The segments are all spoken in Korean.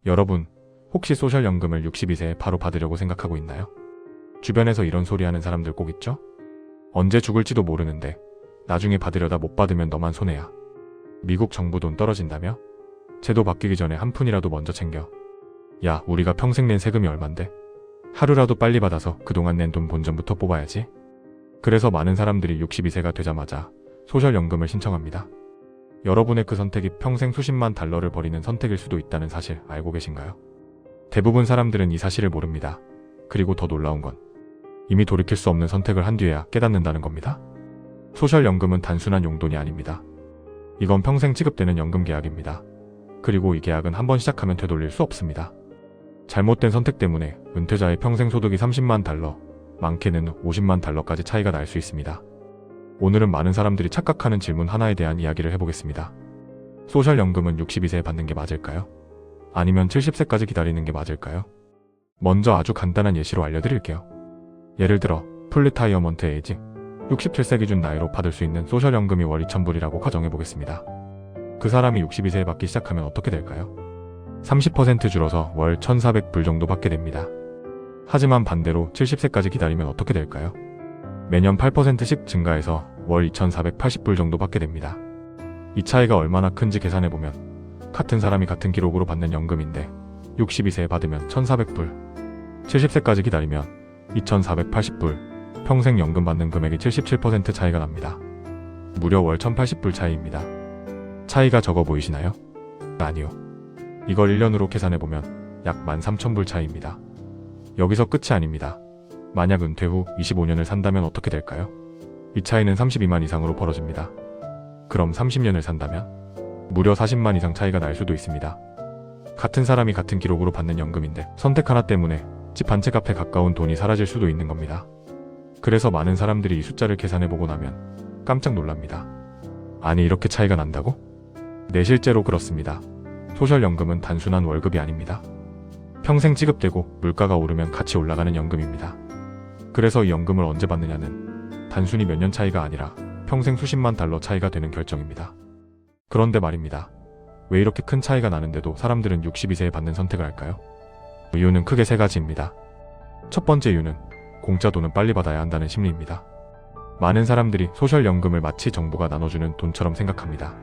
여러분, 혹시 소셜연금을 62세에 바로 받으려고 생각하고 있나요? 주변에서 이런 소리 하는 사람들 꼭 있죠? 언제 죽을지도 모르는데 나중에 받으려다 못 받으면 너만 손해야. 미국 정부 돈 떨어진다며? 제도 바뀌기 전에 한 푼이라도 먼저 챙겨. 야, 우리가 평생 낸 세금이 얼만데? 하루라도 빨리 받아서 그동안 낸 돈 본전부터 뽑아야지. 그래서 많은 사람들이 62세가 되자마자 소셜연금을 신청합니다. 여러분의 그 선택이 평생 수십만 달러를 버리는 선택일 수도 있다는 사실 알고 계신가요? 대부분 사람들은 이 사실을 모릅니다. 그리고 더 놀라운 건 이미 돌이킬 수 없는 선택을 한 뒤에야 깨닫는다는 겁니다. 소셜연금은 단순한 용돈이 아닙니다. 이건 평생 지급되는 연금 계약입니다. 그리고 이 계약은 한번 시작하면 되돌릴 수 없습니다. 잘못된 선택 때문에 은퇴자의 평생 소득이 30만 달러, 많게는 50만 달러까지 차이가 날 수 있습니다. 오늘은 많은 사람들이 착각하는 질문 하나에 대한 이야기를 해보겠습니다. 소셜연금은 62세에 받는 게 맞을까요? 아니면 70세까지 기다리는 게 맞을까요? 먼저 아주 간단한 예시로 알려드릴게요. 예를 들어 풀리타이어먼트 에이지 67세 기준 나이로 받을 수 있는 소셜연금이 월 2,000불이라고 가정해보겠습니다. 그 사람이 62세에 받기 시작하면 어떻게 될까요? 30% 줄어서 월 1,400불 정도 받게 됩니다. 하지만 반대로 70세까지 기다리면 어떻게 될까요? 매년 8%씩 증가해서 월 2,480불 정도 받게 됩니다. 이 차이가 얼마나 큰지 계산해보면 같은 사람이 같은 기록으로 받는 연금인데 62세에 받으면 1,400불, 70세까지 기다리면 2,480불, 평생 연금 받는 금액이 77% 차이가 납니다. 무려 월 1,080불 차이입니다. 차이가 적어 보이시나요? 아니요. 이걸 1년으로 계산해보면 약 13,000불 차이입니다. 여기서 끝이 아닙니다. 만약 은퇴 후 25년을 산다면 어떻게 될까요? 이 차이는 32만 이상으로 벌어집니다. 그럼 30년을 산다면? 무려 40만 이상 차이가 날 수도 있습니다. 같은 사람이 같은 기록으로 받는 연금인데 선택 하나 때문에 집 한 채 값에 가까운 돈이 사라질 수도 있는 겁니다. 그래서 많은 사람들이 이 숫자를 계산해보고 나면 깜짝 놀랍니다. 아니, 이렇게 차이가 난다고? 네, 실제로 그렇습니다. 소셜연금은 단순한 월급이 아닙니다. 평생 지급되고 물가가 오르면 같이 올라가는 연금입니다. 그래서 이 연금을 언제 받느냐는 단순히 몇 년 차이가 아니라 평생 수십만 달러 차이가 되는 결정입니다. 그런데 말입니다. 왜 이렇게 큰 차이가 나는데도 사람들은 62세에 받는 선택을 할까요? 이유는 크게 세 가지입니다. 첫 번째 이유는 공짜 돈은 빨리 받아야 한다는 심리입니다. 많은 사람들이 소셜연금을 마치 정부가 나눠주는 돈처럼 생각합니다.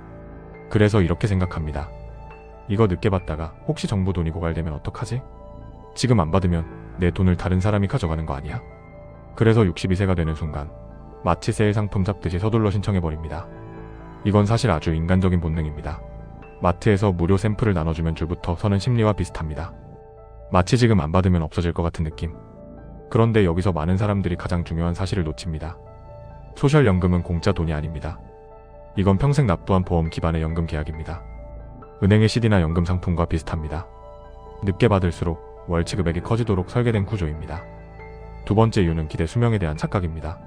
그래서 이렇게 생각합니다. 이거 늦게 받다가 혹시 정부 돈이 고갈되면 어떡하지? 지금 안 받으면 내 돈을 다른 사람이 가져가는 거 아니야? 그래서 62세가 되는 순간 마치 세일 상품 잡듯이 서둘러 신청해버립니다. 이건 사실 아주 인간적인 본능입니다. 마트에서 무료 샘플을 나눠주면 줄부터 서는 심리와 비슷합니다. 마치 지금 안 받으면 없어질 것 같은 느낌. 그런데 여기서 많은 사람들이 가장 중요한 사실을 놓칩니다. 소셜연금은 공짜 돈이 아닙니다. 이건 평생 납부한 보험 기반의 연금 계약입니다. 은행의 CD나 연금 상품과 비슷합니다. 늦게 받을수록 월치 금액이 커지도록 설계된 구조입니다. 두 번째 이유는 기대 수명에 대한 착각입니다.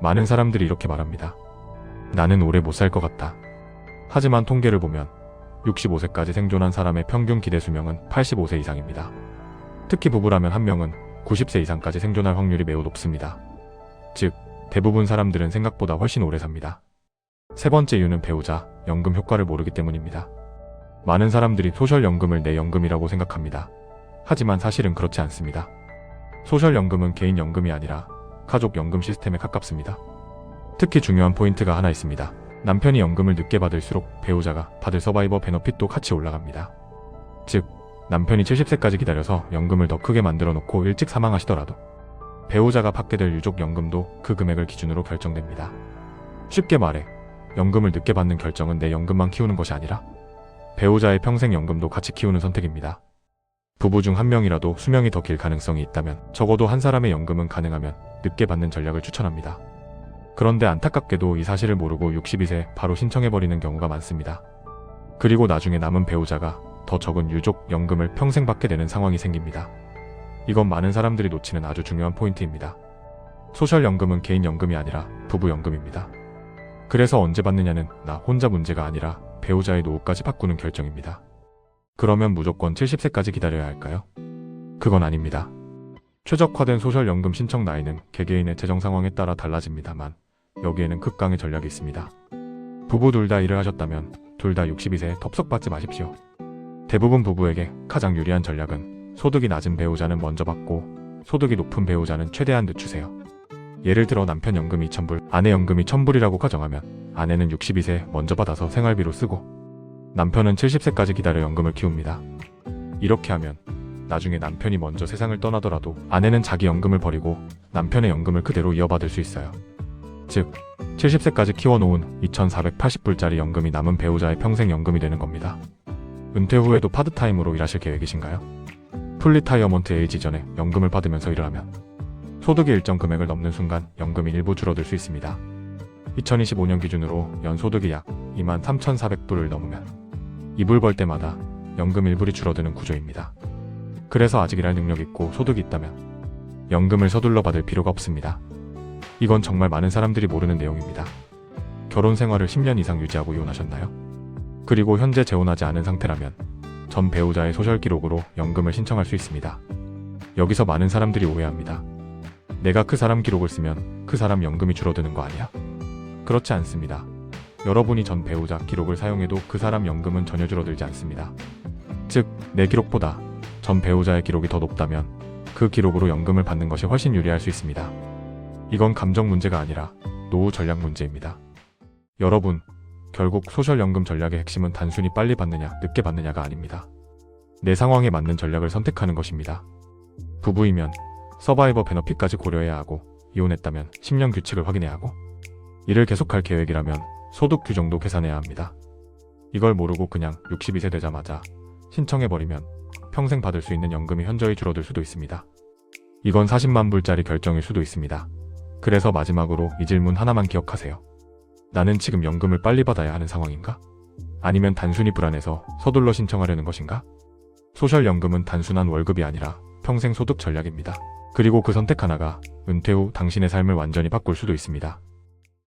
많은 사람들이 이렇게 말합니다. 나는 오래 못 살 것 같다. 하지만 통계를 보면 65세까지 생존한 사람의 평균 기대 수명은 85세 이상입니다. 특히 부부라면 한 명은 90세 이상까지 생존할 확률이 매우 높습니다. 즉, 대부분 사람들은 생각보다 훨씬 오래 삽니다. 세 번째 이유는 배우자, 연금 효과를 모르기 때문입니다. 많은 사람들이 소셜연금을 내 연금이라고 생각합니다. 하지만 사실은 그렇지 않습니다. 소셜연금은 개인 연금이 아니라 가족 연금 시스템에 가깝습니다. 특히 중요한 포인트가 하나 있습니다. 남편이 연금을 늦게 받을수록 배우자가 받을 서바이버 베너핏도 같이 올라갑니다. 즉, 남편이 70세까지 기다려서 연금을 더 크게 만들어 놓고 일찍 사망하시더라도 배우자가 받게 될 유족연금도 그 금액을 기준으로 결정됩니다. 쉽게 말해, 연금을 늦게 받는 결정은 내 연금만 키우는 것이 아니라 배우자의 평생 연금도 같이 키우는 선택입니다. 부부 중 한 명이라도 수명이 더 길 가능성이 있다면 적어도 한 사람의 연금은 가능하면 늦게 받는 전략을 추천합니다. 그런데 안타깝게도 이 사실을 모르고 62세 바로 신청해버리는 경우가 많습니다. 그리고 나중에 남은 배우자가 더 적은 유족 연금을 평생 받게 되는 상황이 생깁니다. 이건 많은 사람들이 놓치는 아주 중요한 포인트입니다. 소셜연금은 개인 연금이 아니라 부부 연금입니다. 그래서 언제 받느냐는 나 혼자 문제가 아니라 배우자의 노후까지 바꾸는 결정입니다. 그러면 무조건 70세까지 기다려야 할까요? 그건 아닙니다. 최적화된 소셜연금 신청 나이는 개개인의 재정 상황에 따라 달라집니다만 여기에는 극강의 전략이 있습니다. 부부 둘 다 일을 하셨다면 둘 다 62세에 덥석 받지 마십시오. 대부분 부부에게 가장 유리한 전략은 소득이 낮은 배우자는 먼저 받고 소득이 높은 배우자는 최대한 늦추세요. 예를 들어 남편 연금이 2,000불, 아내 연금이 1,000불이라고 가정하면 아내는 62세 먼저 받아서 생활비로 쓰고 남편은 70세까지 기다려 연금을 키웁니다. 이렇게 하면 나중에 남편이 먼저 세상을 떠나더라도 아내는 자기 연금을 버리고 남편의 연금을 그대로 이어받을 수 있어요. 즉, 70세까지 키워놓은 2,480불짜리 연금이 남은 배우자의 평생 연금이 되는 겁니다. 은퇴 후에도 파트타임으로 일하실 계획이신가요? 풀리타이어먼트 에이지 전에 연금을 받으면서 일을 하면 소득이 일정 금액을 넘는 순간 연금이 일부 줄어들 수 있습니다. 2025년 기준으로 연소득이 약 23,400불을 넘으면 이불 벌 때마다 연금 일불이 줄어드는 구조입니다. 그래서 아직 일할 능력이 있고 소득이 있다면 연금을 서둘러 받을 필요가 없습니다. 이건 정말 많은 사람들이 모르는 내용입니다. 결혼 생활을 10년 이상 유지하고 이혼하셨나요? 그리고 현재 재혼하지 않은 상태라면 전 배우자의 소셜 기록으로 연금을 신청할 수 있습니다. 여기서 많은 사람들이 오해합니다. 내가 그 사람 기록을 쓰면 그 사람 연금이 줄어드는 거 아니야? 그렇지 않습니다. 여러분이 전 배우자 기록을 사용해도 그 사람 연금은 전혀 줄어들지 않습니다. 즉, 내 기록보다 전 배우자의 기록이 더 높다면 그 기록으로 연금을 받는 것이 훨씬 유리할 수 있습니다. 이건 감정 문제가 아니라 노후 전략 문제입니다. 여러분, 결국 소셜연금 전략의 핵심은 단순히 빨리 받느냐, 늦게 받느냐가 아닙니다. 내 상황에 맞는 전략을 선택하는 것입니다. 부부이면 서바이버 베너핏까지 고려해야 하고, 이혼했다면 10년 규칙을 확인해야 하고, 일을 계속할 계획이라면 소득 규정도 계산해야 합니다. 이걸 모르고 그냥 62세 되자마자 신청해버리면 평생 받을 수 있는 연금이 현저히 줄어들 수도 있습니다. 이건 40만 불짜리 결정일 수도 있습니다. 그래서 마지막으로 이 질문 하나만 기억하세요. 나는 지금 연금을 빨리 받아야 하는 상황인가? 아니면 단순히 불안해서 서둘러 신청하려는 것인가? 소셜연금은 단순한 월급이 아니라 평생 소득 전략입니다. 그리고 그 선택 하나가 은퇴 후 당신의 삶을 완전히 바꿀 수도 있습니다.